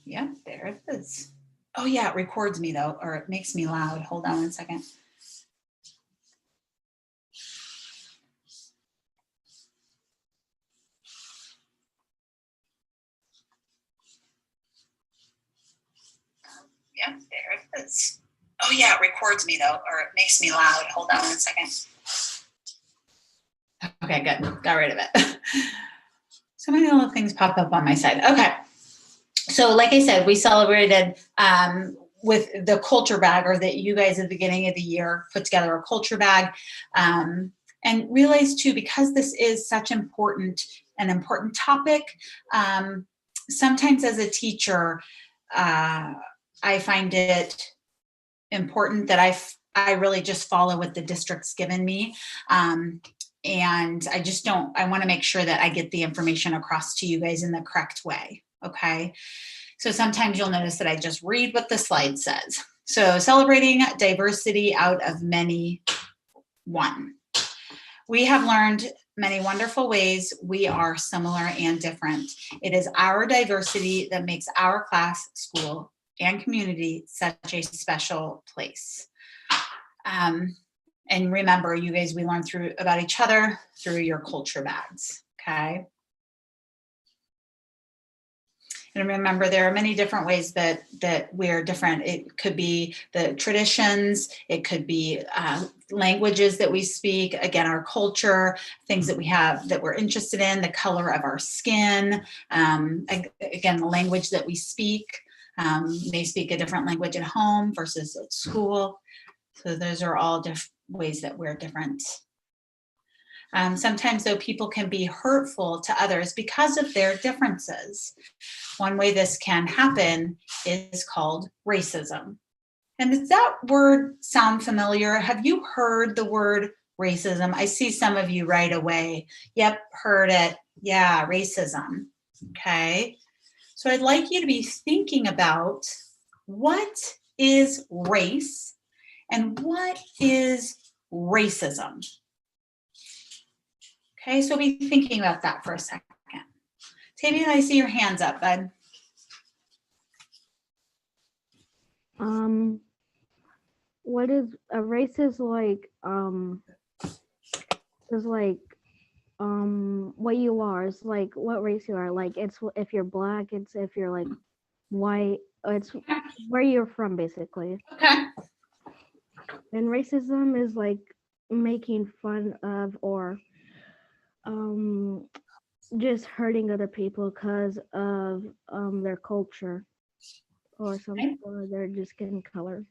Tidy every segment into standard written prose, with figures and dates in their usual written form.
Yeah, there it is. Oh yeah, it records me though, or it makes me loud. Hold on 1 second. Yeah, there it is. Oh yeah, it records me though, or it makes me loud. Hold on 1 second. Okay, good. Got rid of it. So many little things pop up on my side. Okay. So like I said, we celebrated with the culture bag, or that you guys at the beginning of the year put together a culture bag. And realize too, because this is such an important topic, sometimes as a teacher, I find it important that I really just follow what the district's given me. And I want to make sure that I get the information across to you guys in the correct way. Okay. So sometimes you'll notice that I just read what the slide says. So celebrating diversity out of many, one. We have learned many wonderful ways we are similar and different. It is our diversity that makes our class, school, and community such a special place. And remember, you guys, we learn about each other through your culture bags, okay? And remember, there are many different ways that we're different. It could be the traditions, it could be languages that we speak, again, our culture, things that we have that we're interested in, the color of our skin, again, the language that we speak. You may speak a different language at home versus at school. So those are all ways that we're different. Sometimes, though, people can be hurtful to others because of their differences. One way this can happen is called racism. And does that word sound familiar? Have you heard the word racism? I see some of you right away. Yep, heard it. Yeah, racism. Okay. So I'd like you to be thinking about what is race and what is racism. Okay, so be thinking about that for a second. Tavia, I see your hands up, bud. What is a race is like what you are. It's like what race you are. Like it's if you're black, it's if you're like white, it's where you're from basically. Okay. And racism is like making fun of or just hurting other people because of their culture or something, or their just skin color.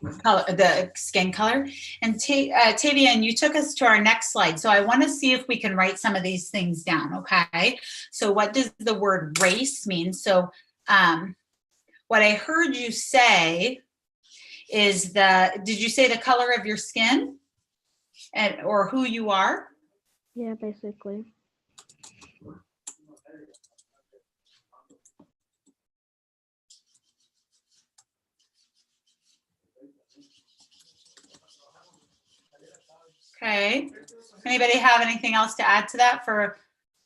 The skin color. And Tavia, and you took us to our next slide. So I want to see if we can write some of these things down. Okay. So what does the word race mean? So what I heard you say is did you say the color of your skin or who you are? Yeah, basically. Okay. Anybody have anything else to add to that for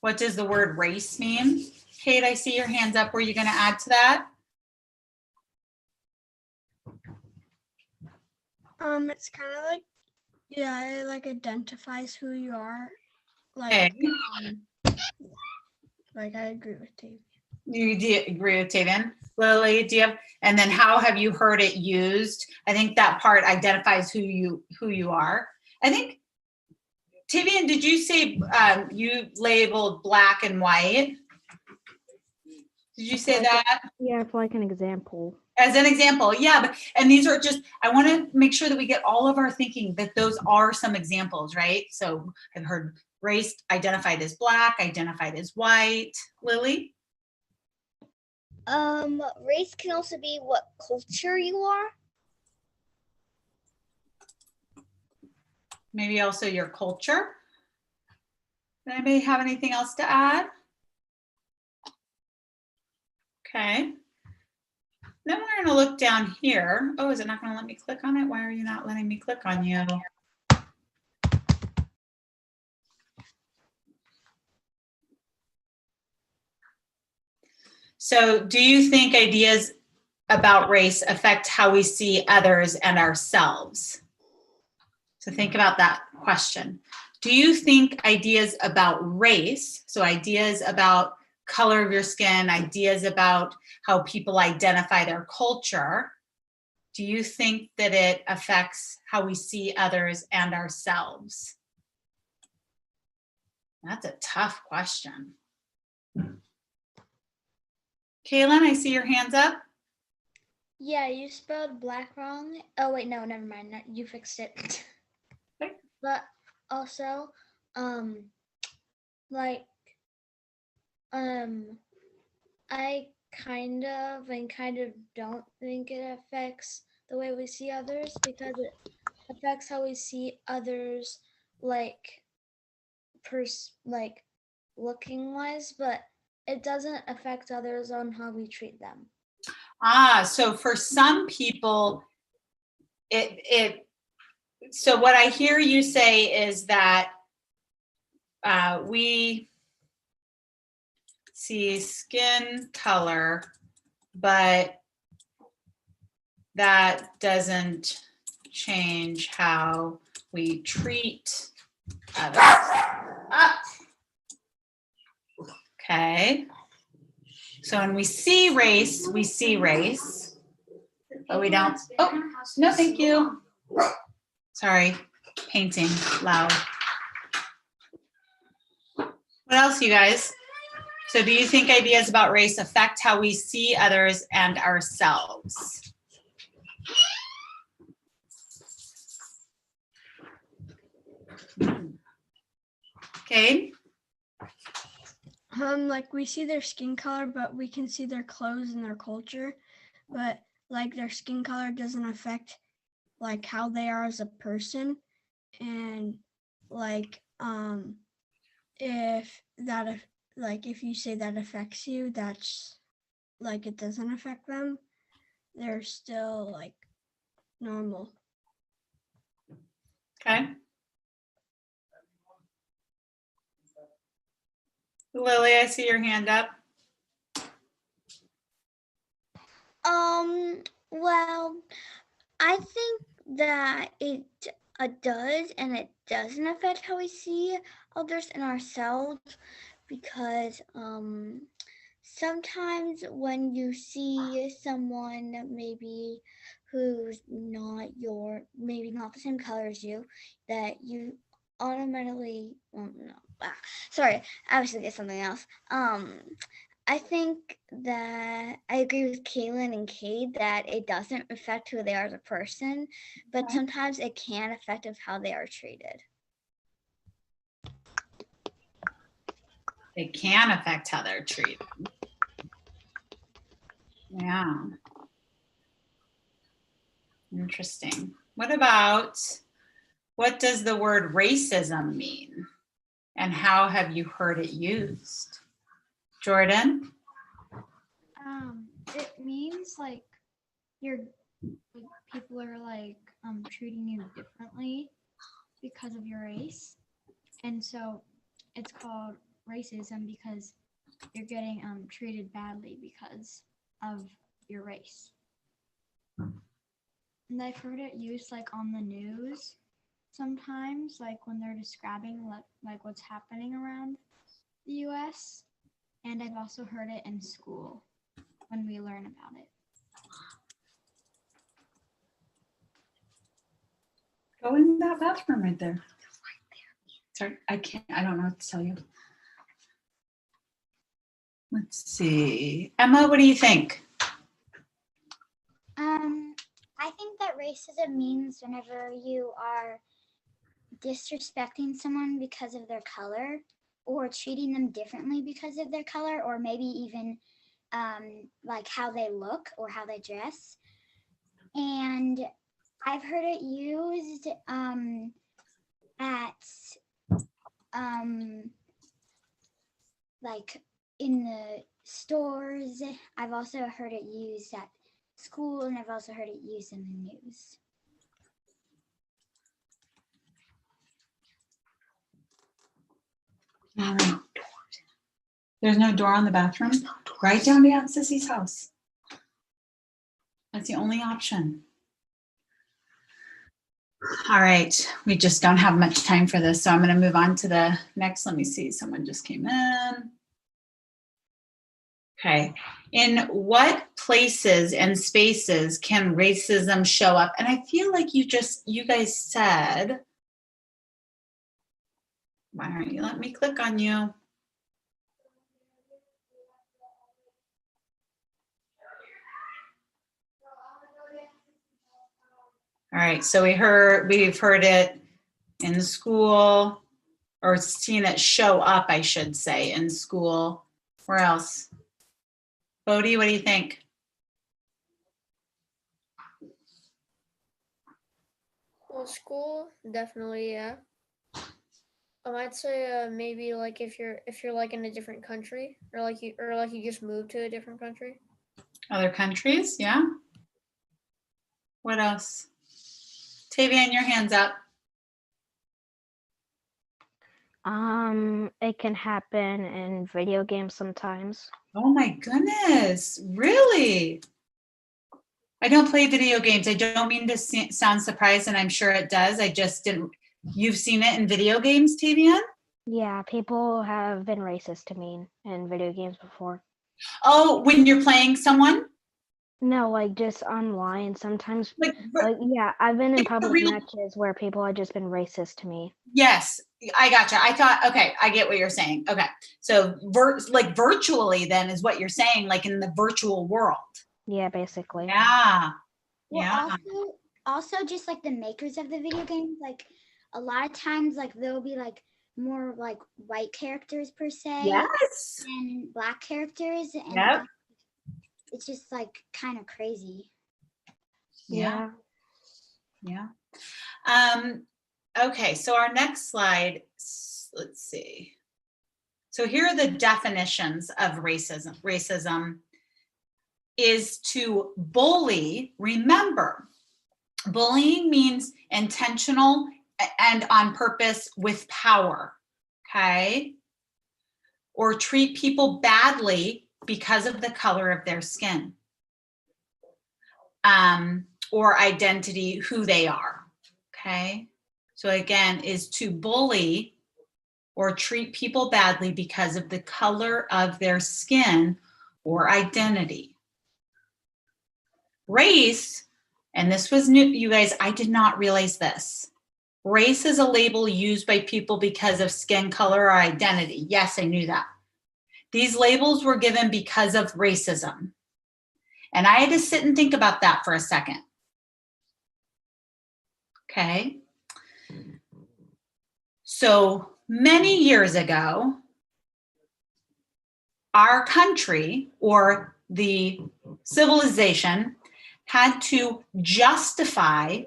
what does the word race mean? Kate, I see your hands up. Were you going to add to that? It's kind of like, yeah, it like identifies who you are. Like, Okay. Like I agree with Tavian. You agree with Tavian? Lily, do you have, and then how have you heard it used? I think that part identifies who you are. I think, Tavian, did you say you labeled black and white? Did you say that? Yeah, for like an example. As an example, yeah, and these are just, I want to make sure that we get all of our thinking that those are some examples, right? So I've heard race identified as black, identified as white. Lily? Race can also be what culture you are. Maybe also your culture. Does anybody have anything else to add? Okay. Then we're going to look down here. Oh, is it not going to let me click on it? Why are you not letting me click on you? So do you think ideas about race affect how we see others and ourselves? So think about that question. Do you think ideas about race, so ideas about color of your skin, ideas about how people identify their culture, do you think that it affects how we see others and ourselves? That's a tough question. Kaylin, I see your hands up. Yeah, you spelled black wrong. Oh wait, no, never mind. You fixed it. Okay. But also, like, I kind of don't think it affects the way we see others because it affects how we see others, like, like looking wise, but it doesn't affect others on how we treat them. So for some people, so what I hear you say is that we see skin color, but that doesn't change how we treat others. Okay. So when we see race, but we don't. Oh, no, thank you. Sorry, painting loud. What else, you guys? So do you think ideas about race affect how we see others and ourselves? Okay. Like we see their skin color, but we can see their clothes and their culture. But like their skin color doesn't affect like how they are as a person. And like if that like if you say that affects you, that's like it doesn't affect them. They're still like normal. Okay. Lily, I see your hand up. Well, I think that it does and it doesn't affect how we see others and ourselves because sometimes when you see someone maybe who's maybe not the same color as you, that you automatically, well, no, sorry, I was thinking something else. I think that I agree with Kaylin and Cade that it doesn't affect who they are as a person, but sometimes it can affect of how they are treated. It can affect how they're treated. Yeah. Interesting. What does the word racism mean? And how have you heard it used? Jordan? It means like people are like treating you differently because of your race, and so it's called racism because you're getting treated badly because of your race. And I've heard it used like on the news sometimes, like when they're describing like what's happening around the US. And I've also heard it in school when we learn about it. Go in that bathroom right there. Sorry, I don't know what to tell you. Let's see. Emma, what do you think? I think that racism means whenever you are disrespecting someone because of their color or treating them differently because of their color, or maybe even like how they look or how they dress. And I've heard it used at like in the stores. I've also heard it used at school, and I've also heard it used in the news. There's no door on the bathroom? Right down to Aunt Sissy's house. That's the only option. All right, we just don't have much time for this, so I'm going to move on to the next. Let me see, someone just came in. Okay, in what places and spaces can racism show up? And I feel like you guys said, why aren't you letting me click on you? All right, so we've heard it in the school, or seen it show up, I should say, in school. Where else? Bodie, what do you think? Well, school, definitely, yeah. I'd say maybe like if you're like in a different country, or like you just moved to a different country. Other countries, yeah. What else? Tavian, your hand's up. It can happen in video games sometimes. Oh my goodness, really? I don't play video games. I don't mean to sound surprised, and I'm sure it does. I just didn't. You've seen it in video games, Tavian? Yeah, people have been racist to me in video games before. Oh, when you're playing someone? No, like just online. Sometimes, Like, yeah, I've been in it's public real- matches where people have just been racist to me. yes, I gotcha. I thought, okay, I get what you're saying. Okay, so like virtually then is what you're saying, like in the virtual world. Yeah, basically. Yeah. Well, Yeah. also just like the makers of the video games, like a lot of times, like there'll be like more like white characters per se, Yes. and black characters, and Yep. it's just like kind of crazy. Yeah. Yeah. Okay, so our next slide, let's see. So here are the definitions of racism. Racism is to bully. Remember, bullying means intentional and on purpose with power, okay? Or treat people badly because of the color of their skin. Or identity, who they are, okay? So again, is to bully or treat people badly because of the color of their skin or identity. Race, and this was new, you guys, I did not realize this. Race is a label used by people because of skin color or identity. Yes, I knew that. These labels were given because of racism. And I had to sit and think about that for a second. Okay. So many years ago, our country or the civilization had to justify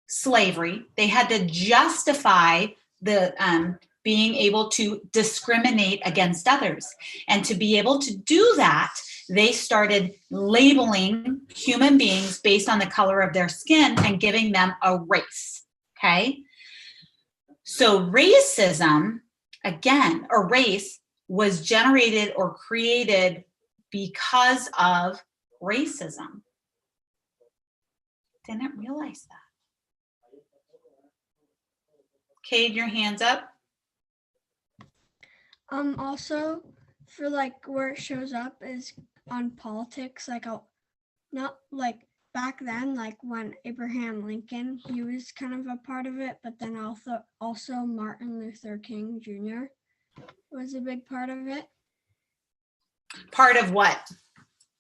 slavery. They had to justify the being able to discriminate against others. And to be able to do that, they started labeling human beings based on the color of their skin and giving them a race, okay? So racism, again, or race was generated or created because of racism. Didn't realize that. Cade, your hand's up. Also for like where it shows up is on politics, like not like back then, like when Abraham Lincoln, he was kind of a part of it, but then also Martin Luther King Jr. was a big part of it. Part of what?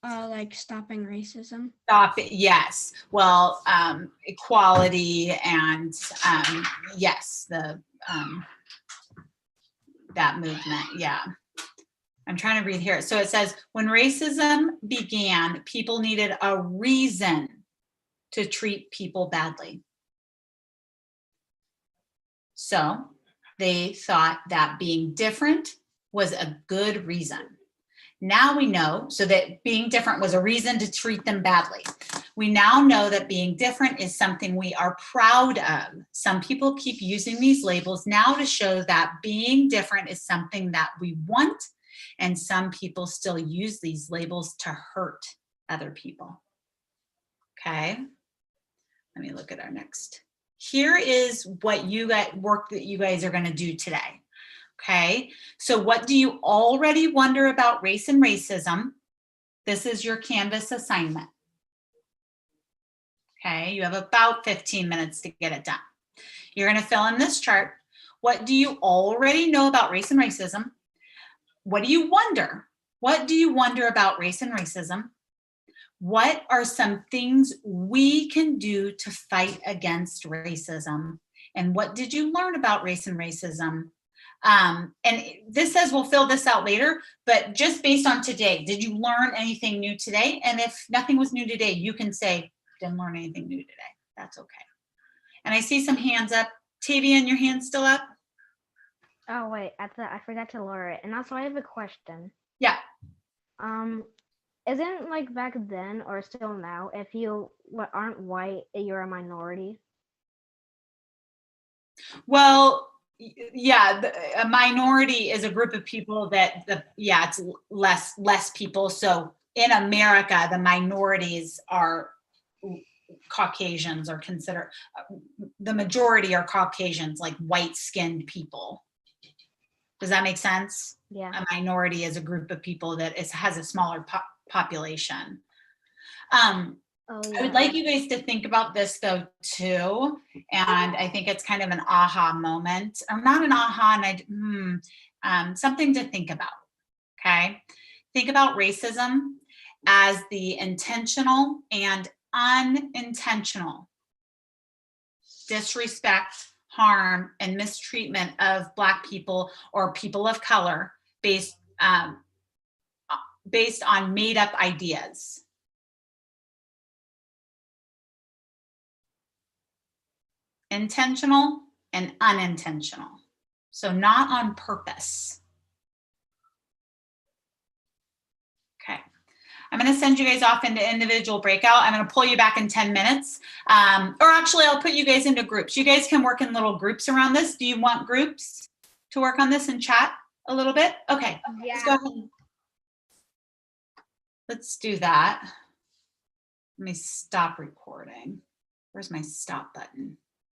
Like stopping racism. Stop it, yes. Well, equality and yes, the that movement, yeah. I'm trying to read here. So it says, when racism began, people needed a reason to treat people badly. So they thought that being different was a good reason. Now we know, so that being different was a reason to treat them badly. We now know that being different is something we are proud of. Some people keep using these labels now to show that being different is something that we want And some people still use these labels to hurt other people. Okay, let me look at our next. Here is what you got work that you guys are going to do today. Okay, so what do you already wonder about race and racism? This is your Canvas assignment. Okay, you have about 15 minutes to get it done. You're going to fill in this chart. What do you already know about race and racism? What do you wonder? What do you wonder about race and racism? What are some things we can do to fight against racism? And what did you learn about race and racism? And this says we'll fill this out later, but just based on today, did you learn anything new today? And if nothing was new today, you can say, didn't learn anything new today. That's okay. And I see some hands up. Tavian, your hand's still up? Oh wait, I forgot to lower it. And also I have a question. Yeah. Isn't like back then or still now, if you aren't white, you're a minority? Well, yeah, a minority is a group of people that it's less people. So in America, the minorities are Caucasians, or considered, the majority are Caucasians, like white-skinned people. Does that make sense? Yeah. A minority is a group of people that has a smaller population. Oh, I would like you guys to think about this though too, and I think it's kind of an aha moment, or not an aha, and something to think about. Okay, think about racism as the intentional and unintentional disrespect, harm, and mistreatment of Black people or people of color based on made-up ideas. Intentional and unintentional. So not on purpose. Okay. I'm going to send you guys off into individual breakout. I'm going to pull you back in 10 minutes. Or actually, I'll put you guys into groups. You guys can work in little groups around this. Do you want groups to work on this and chat a little bit? Okay. Yeah. Let's go ahead. Let's do that. Let me stop recording. Where's my stop button?